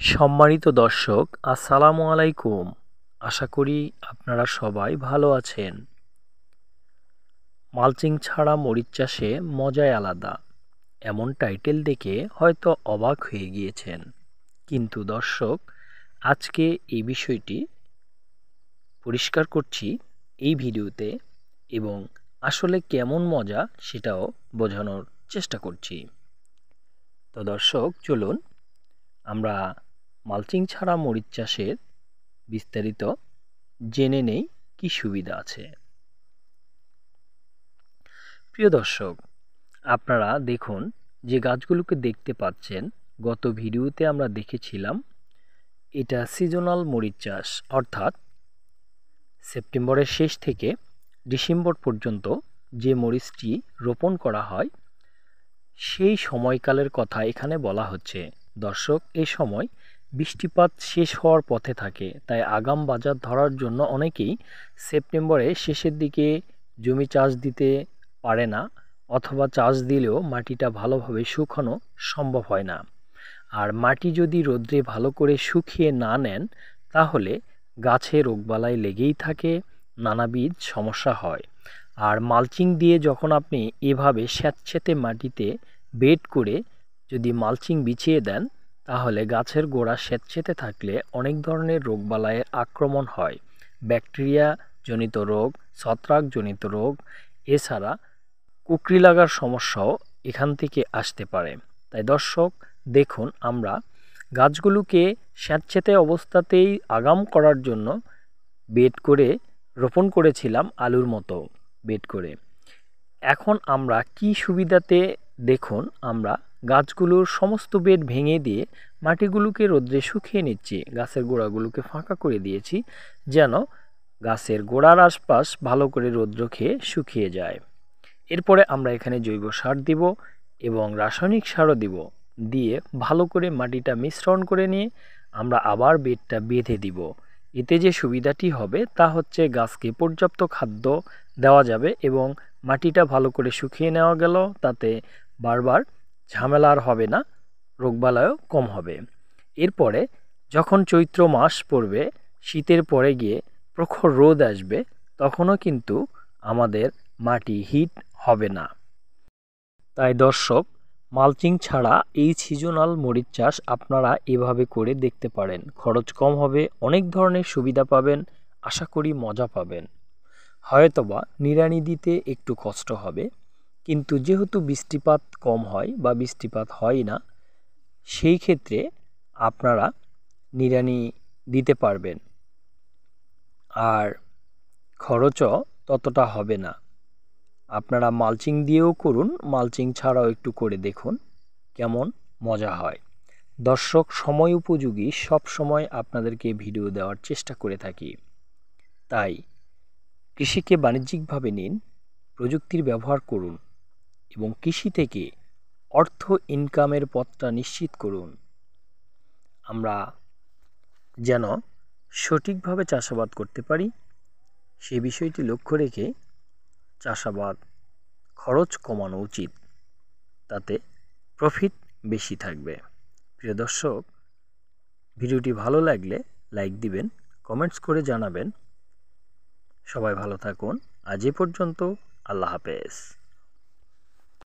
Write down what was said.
সম্মানিত দর্শক, আসসালামু আলাইকুম। আশা করি আপনারা সবাই ভালো আছেন। মালচিং ছাড়া মরিচ চাষে মজাই আলাদা, এমন টাইটেল দেখে হয়তো অবাক হয়ে গিয়েছেন। কিন্তু দর্শক, আজকে এই বিষয়টি পরিষ্কার করছি এই ভিডিওতে, এবং আসলে কেমন মজা সেটাও বোঝানোর চেষ্টা করছি। তো দর্শক, চলুন আমরা মালচিং ছাড়া মরিচ চাষের বিস্তারিত জেনে নেই কি সুবিধা আছে। প্রিয় দর্শক, আপনারা দেখুন যে গাছগুলোকে দেখতে পাচ্ছেন, গত ভিডিওতে আমরা দেখেছিলাম এটা সিজনাল মরিচ চাষ, অর্থাৎ সেপ্টেম্বরের শেষ থেকে ডিসেম্বর পর্যন্ত যে মরিচটি রোপণ করা হয় সেই সময়কালের কথা এখানে বলা হচ্ছে। দর্শক, এই সময় বৃষ্টিপাত শেষ হওয়ার পথে থাকে, তাই আগাম বাজার ধরার জন্য অনেকেই সেপ্টেম্বরের শেষের দিকে জমি চাষ দিতে পারে না, অথবা চাষ দিলেও মাটিটা ভালোভাবে শুকানো সম্ভব হয় না। আর মাটি যদি রোদ্রে ভালো করে শুকিয়ে না নেন, তাহলে গাছে রোগবালাই লেগেই থাকে, নানাবিধ সমস্যা হয়। আর মালচিং দিয়ে যখন আপনি এভাবে স্যাঁতসেঁতে মাটিতে বেড করে যদি মালচিং বিছিয়ে দেন, তাহলে গাছের গোড়া স্যাঁতসেঁতে থাকলে অনেক ধরনের রোগবালাইয়ের আক্রমণ হয়। ব্যাকটেরিয়া জনিত রোগ, ছত্রাকজনিত রোগ, এছাড়া কুকরি লাগার সমস্যাও এখান থেকে আসতে পারে। তাই দর্শক দেখুন, আমরা গাছগুলোকে স্যাঁতসেঁতে অবস্থাতেই আগাম করার জন্য বেড করে রোপণ করেছিলাম, আলুর মতো বেড করে। এখন আমরা কি সুবিধাতে দেখুন, আমরা গাছগুলোর সমস্ত বেড ভেঙে দিয়ে মাটিগুলোকে রোদ্রে শুকিয়ে নিচ্ছি, গাছের গোড়াগুলোকে ফাঁকা করে দিয়েছি যেন গাছের গোড়ার আশপাশ ভালো করে রৌদ্র খেয়ে শুকিয়ে যায়। এরপরে আমরা এখানে জৈব সার দিব এবং রাসায়নিক সারও দিব, দিয়ে ভালো করে মাটিটা মিশ্রণ করে নিয়ে আমরা আবার বেডটা বেঁধে দিব। এতে যে সুবিধাটি হবে তা হচ্ছে গাছকে পর্যাপ্ত খাদ্য দেওয়া যাবে এবং মাটিটা ভালো করে শুকিয়ে নেওয়া গেল, তাতে বারবার ঝামেলা আর হবে না, রোগবালাইও কম হবে। এরপরে যখন চৈত্র মাস পড়বে, শীতের পরে গিয়ে প্রখর রোদ আসবে, তখনও কিন্তু আমাদের মাটি হিট হবে না। তাই দর্শক, মালচিং ছাড়া এই সিজনাল মরিচ চাষ আপনারা এভাবে করে দেখতে পারেন। খরচ কম হবে, অনেক ধরনের সুবিধা পাবেন, আশা করি মজা পাবেন। হয়তোবা নিড়ানি দিতে একটু কষ্ট হবে, কিন্তু যেহেতু বৃষ্টিপাত কম হয় বা বৃষ্টিপাত হয় না, সেই ক্ষেত্রে আপনারা নিড়ানি দিতে পারবেন, আর খরচও ততটা হবে না। আপনারা মালচিং দিয়েও করুন, মালচিং ছাড়াও একটু করে দেখুন কেমন মজা হয়। দর্শক, সময় উপযোগী সব সময় আপনাদেরকে ভিডিও দেওয়ার চেষ্টা করে থাকি। তাই কৃষিকে বাণিজ্যিকভাবে নিন, প্রযুক্তির ব্যবহার করুন এবং কৃষি থেকে অর্থ ইনকামের পথটা নিশ্চিত করুন। আমরা যেন সঠিকভাবে চাষাবাদ করতে পারি, সে বিষয়টি লক্ষ্য রেখে চাষাবাদ খরচ কমানো উচিত, তাতে প্রফিট বেশি থাকবে। প্রিয় দর্শক, ভিডিওটি ভালো লাগলে লাইক দিবেন, কমেন্টস করে জানাবেন। সবাই ভালো থাকুন। আজ এ পর্যন্ত, আল্লাহ হাফেজ।